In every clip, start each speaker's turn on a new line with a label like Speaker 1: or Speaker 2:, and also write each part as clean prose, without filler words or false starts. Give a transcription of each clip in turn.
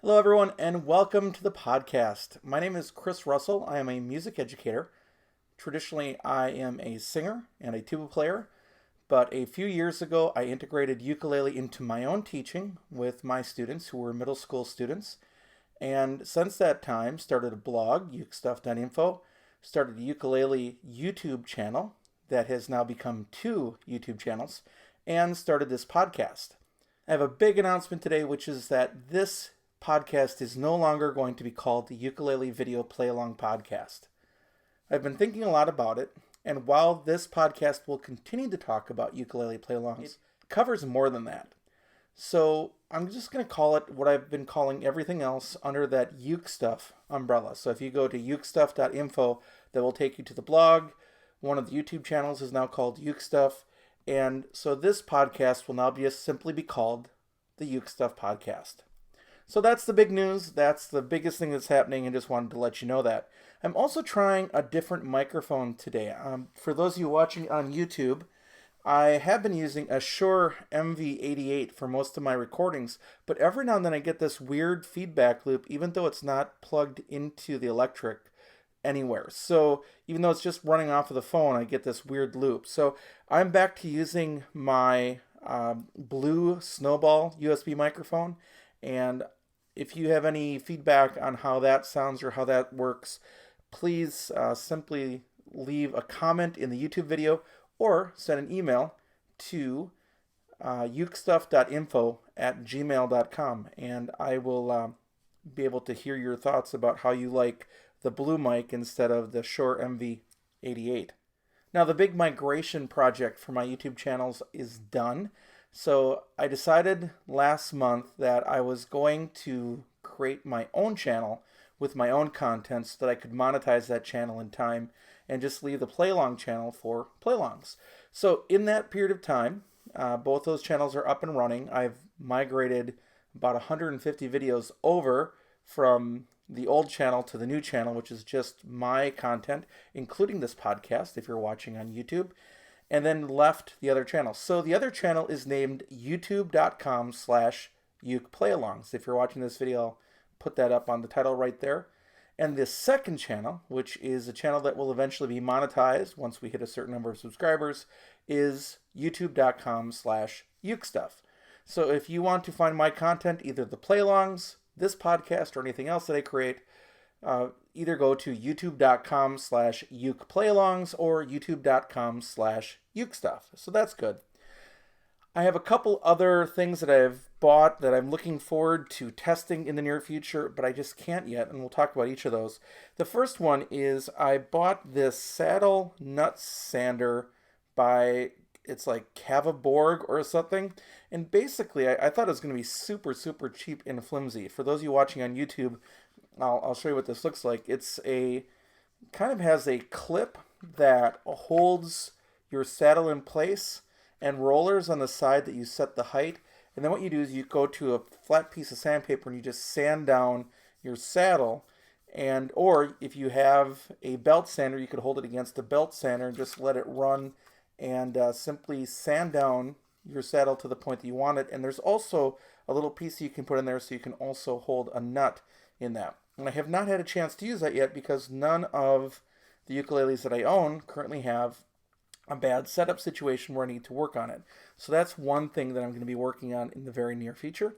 Speaker 1: Hello, everyone, and welcome to the podcast. My name is Chris Russell. I am a music educator. Traditionally, I am a singer and a tuba player, but a few years ago, I integrated ukulele into my own teaching with my students who were middle school students. And since that time, started a blog, ukestuff.info, started a ukulele YouTube channel that has now become 2 YouTube channels, and started this podcast. I have a big announcement today, which is that this podcast is no longer going to be called the Ukulele Video Play Along Podcast. I've been thinking a lot about it, and while this podcast will continue to talk about ukulele play-alongs, it covers more than that. So I'm just going to call it what I've been calling everything else under that UkeStuff umbrella. So if you go to ukestuff.info, that will take you to the blog. One of the YouTube channels is now called UkeStuff, and so this podcast will now simply be called the UkeStuff Podcast. So that's the big news. That's the biggest thing that's happening, and just wanted to let you know that. I'm also trying a different microphone today. For those of you watching on YouTube, I have been using a Shure MV88 for most of my recordings, but every now and then I get this weird feedback loop, even though it's not plugged into the electric anywhere. So even though it's just running off of the phone, I get this weird loop. So I'm back to using my Blue Snowball USB microphone, and if you have any feedback on how that sounds or how that works, please simply leave a comment in the YouTube video or send an email to ukestuff.info@gmail.com, and I will be able to hear your thoughts about how you like the Blue mic instead of the Shure MV88. Now, the big migration project for my YouTube channels is done. So I decided last month that I was going to create my own channel with my own content so that I could monetize that channel in time and just leave the Playlong channel for Playlongs. So in that period of time, both those channels are up and running. I've migrated about 150 videos over from the old channel to the new channel, which is just my content, including this podcast if you're watching on YouTube, and then left the other channel. So the other channel is named youtube.com/ukeplayalongs. If you're watching this video, I'll put that up on the title right there. And this second channel, which is a channel that will eventually be monetized once we hit a certain number of subscribers, is youtube.com/ukestuff. So if you want to find my content, either the playlongs, this podcast, or anything else that I create, either go to youtube.com/ukeplayalongs or youtube.com/ukestuff. So that's good. I have a couple other things that I've bought that I'm looking forward to testing in the near future, but I just can't yet, and we'll talk about each of those. The first one is I bought this saddle nut sander by, it's like Cavaborg or something, and basically I thought it was going to be super, super cheap and flimsy. For those of you watching on YouTube, I'll show you what this looks like. It's kind of has a clip that holds your saddle in place and rollers on the side that you set the height. And then what you do is you go to a flat piece of sandpaper and you just sand down your saddle. Or if you have a belt sander, you could hold it against a belt sander and just let it run and simply sand down your saddle to the point that you want it. And there's also a little piece you can put in there so you can also hold a nut in that. And I have not had a chance to use that yet because none of the ukuleles that I own currently have a bad setup situation where I need to work on it. So that's one thing that I'm going to be working on in the very near future.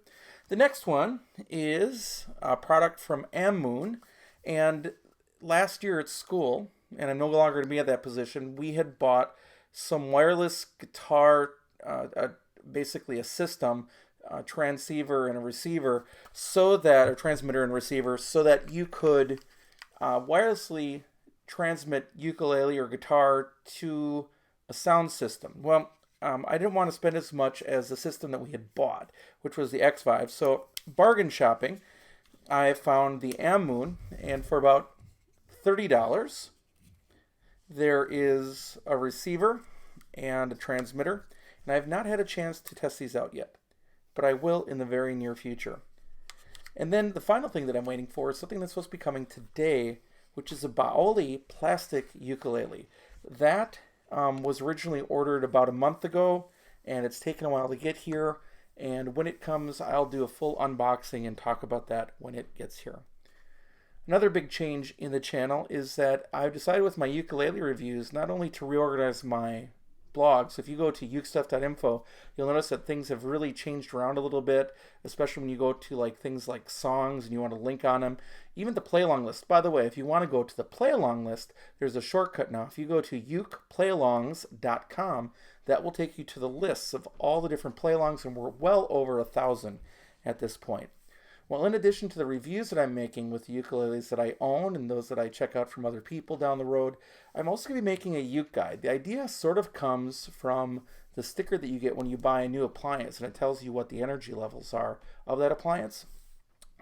Speaker 1: The next one is a product from Moon. And last year at school, and I'm no longer going to be at that position, we had bought some wireless guitar, basically a system, transceiver and a receiver, or transmitter and receiver, so that you could wirelessly transmit ukulele or guitar to a sound system. Well, I didn't want to spend as much as the system that we had bought, which was the X5. So bargain shopping, I found the Moon, and for about $30, there is a receiver and a transmitter, and I have not had a chance to test these out yet, but I will in the very near future. And then the final thing that I'm waiting for is something that's supposed to be coming today, which is a Baoli plastic ukulele. That was originally ordered about a month ago, and it's taken a while to get here. And when it comes, I'll do a full unboxing and talk about that when it gets here. Another big change in the channel is that I've decided with my ukulele reviews not only to reorganize my blog. So if you go to ukestuff.info, you'll notice that things have really changed around a little bit, especially when you go to like things like songs and you want to link on them. Even the play along list. By the way, if you want to go to the play along list, there's a shortcut now. If you go to ukeplayalongs.com, that will take you to the lists of all the different play alongs, and we're well over 1,000 at this point. Well, in addition to the reviews that I'm making with the ukuleles that I own and those that I check out from other people down the road, I'm also going to be making a uke guide. The idea sort of comes from the sticker that you get when you buy a new appliance, and it tells you what the energy levels are of that appliance.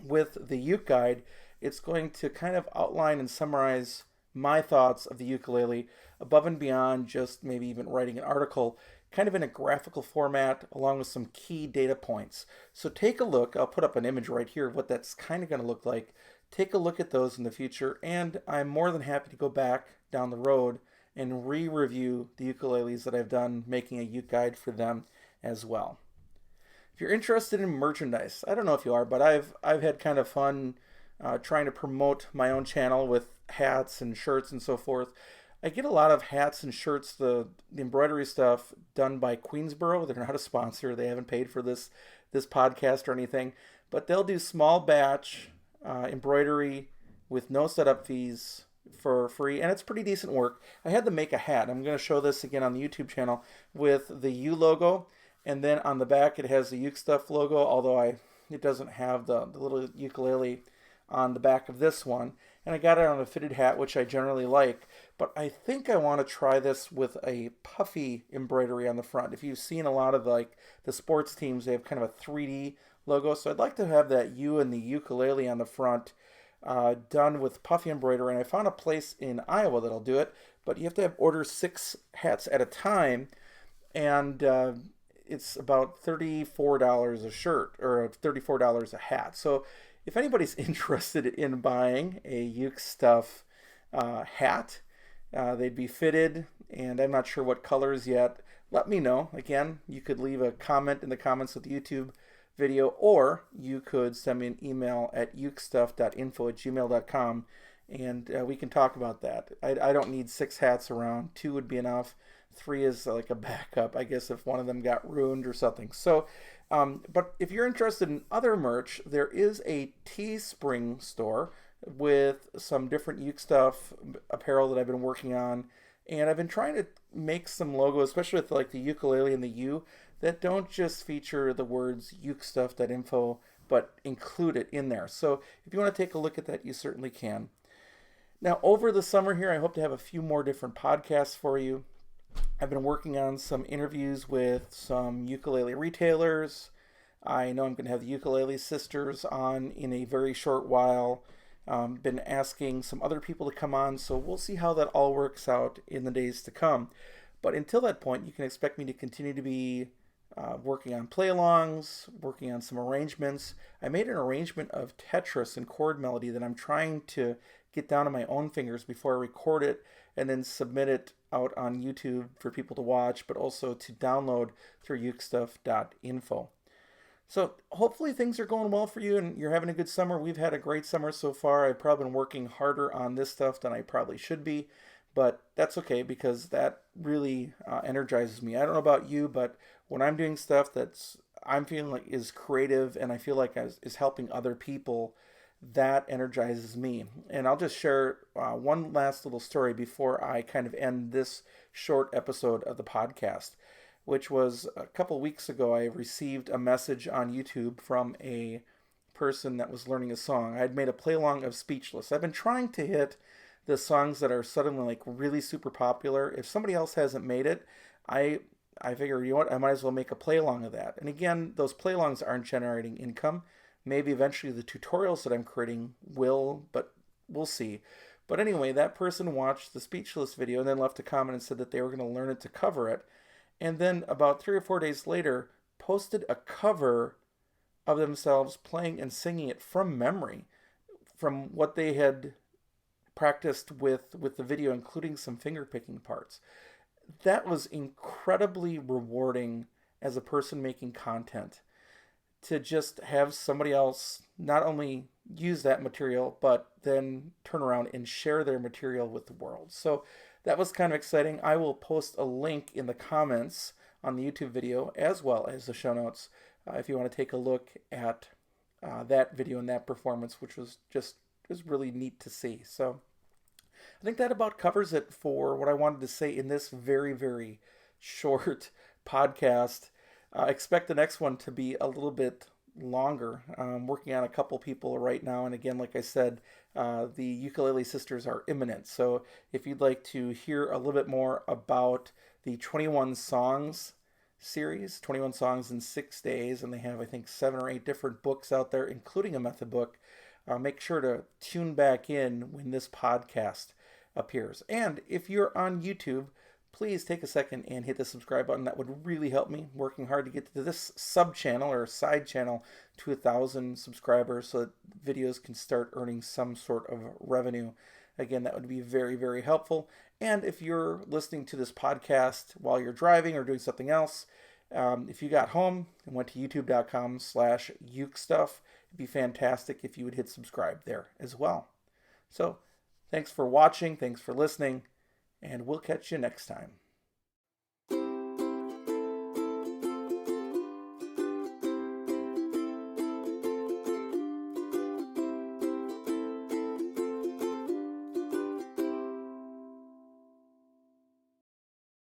Speaker 1: With the uke guide, it's going to kind of outline and summarize my thoughts of the ukulele above and beyond just maybe even writing an article, kind of in a graphical format along with some key data points. So take a look. I'll put up an image right here of what that's kind of going to look like. Take a look at those in the future, and I'm more than happy to go back down the road and re-review the ukuleles that I've done, making a uke guide for them as well. If you're interested in merchandise, I don't know if you are, but I've had kind of fun trying to promote my own channel with hats and shirts and so forth. I get a lot of hats and shirts, the embroidery stuff done by Queensboro. They're not a sponsor. They haven't paid for this podcast or anything, but they'll do small batch embroidery with no setup fees for free, and it's pretty decent work. I had them make a hat. I'm going to show this again on the YouTube channel with the U logo, and then on the back it has the UkeStuff logo, although it doesn't have the little ukulele on the back of this one. And I got it on a fitted hat, which I generally like, but I think I want to try this with a puffy embroidery on the front. If you've seen a lot of like the sports teams, they have kind of a 3D logo, so I'd like to have that U and the ukulele on the front done with puffy embroidery. And I found a place in Iowa that'll do it, but you have to order 6 hats at a time, and it's about $34 a shirt, or $34 a hat. So if anybody's interested in buying a UkeStuff hat, they'd be fitted, and I'm not sure what colors yet. Let me know. Again, you could leave a comment in the comments of the YouTube video, or you could send me an email at ukestuff.info@gmail.com, and we can talk about that. I don't need 6 hats around. 2 would be enough. 3 is like a backup, I guess, if one of them got ruined or something. So, but if you're interested in other merch, there is a Teespring store with some different UkeStuff apparel that I've been working on, and I've been trying to make some logos, especially with like the ukulele and the U, that don't just feature the words ukestuff.info, but include it in there. So if you want to take a look at that, you certainly can. Now, over the summer here, I hope to have a few more different podcasts for you. I've been working on some interviews with some ukulele retailers. I know I'm going to have the Ukulele Sisters on in a very short while. Been asking some other people to come on, so we'll see how that all works out in the days to come. But until that point, you can expect me to continue to be working on play-alongs, working on some arrangements. I made an arrangement of Tetris and chord melody that I'm trying to get down on my own fingers before I record it and then submit it out on YouTube for people to watch, but also to download through ukestuff.info. So hopefully things are going well for you and you're having a good summer. We've had a great summer so far. I've probably been working harder on this stuff than I probably should be, but that's okay because that really energizes me. I don't know about you, but when I'm doing stuff that's I'm feeling like is creative and I feel like is helping other people, that energizes me. And I'll just share one last little story before I kind of end this short episode of the podcast, which was a couple weeks ago. I received a message on YouTube from a person that was learning a song. I had made a play along of Speechless. I've been trying to hit the songs that are suddenly like really super popular. If somebody else hasn't made it, I figure, you know what, I might as well make a play along of that. And again, those play alongs aren't generating income. Maybe eventually the tutorials that I'm creating will, but we'll see. But anyway, that person watched the Speechless video and then left a comment and said that they were going to learn it to cover it. And then about 3 or 4 days later, posted a cover of themselves playing and singing it from memory, from what they had practiced with the video, including some finger picking parts. That was incredibly rewarding as a person making content. to just have somebody else not only use that material, but then turn around and share their material with the world. So that was kind of exciting. I will post a link in the comments on the YouTube video as well as the show notes if you want to take a look at that video and that performance, which was really neat to see. So I think that about covers it for what I wanted to say in this very, very short podcast. Expect the next one to be a little bit longer. I'm working on a couple people right now, and again, like I said, the Ukulele Sisters are imminent. So if you'd like to hear a little bit more about the 21 Songs series, 21 Songs in 6 days, and they have, I think, 7 or 8 different books out there, including a method book, make sure to tune back in when this podcast appears. And if you're on YouTube, please take a second and hit the subscribe button. That would really help me. Working hard to get to this sub channel or side channel to 1,000 subscribers so that videos can start earning some sort of revenue. Again, that would be very, very helpful. And if you're listening to this podcast while you're driving or doing something else, if you got home and went to youtube.com/ukestuff, it'd be fantastic if you would hit subscribe there as well. So thanks for watching. Thanks for listening. And we'll catch you next time.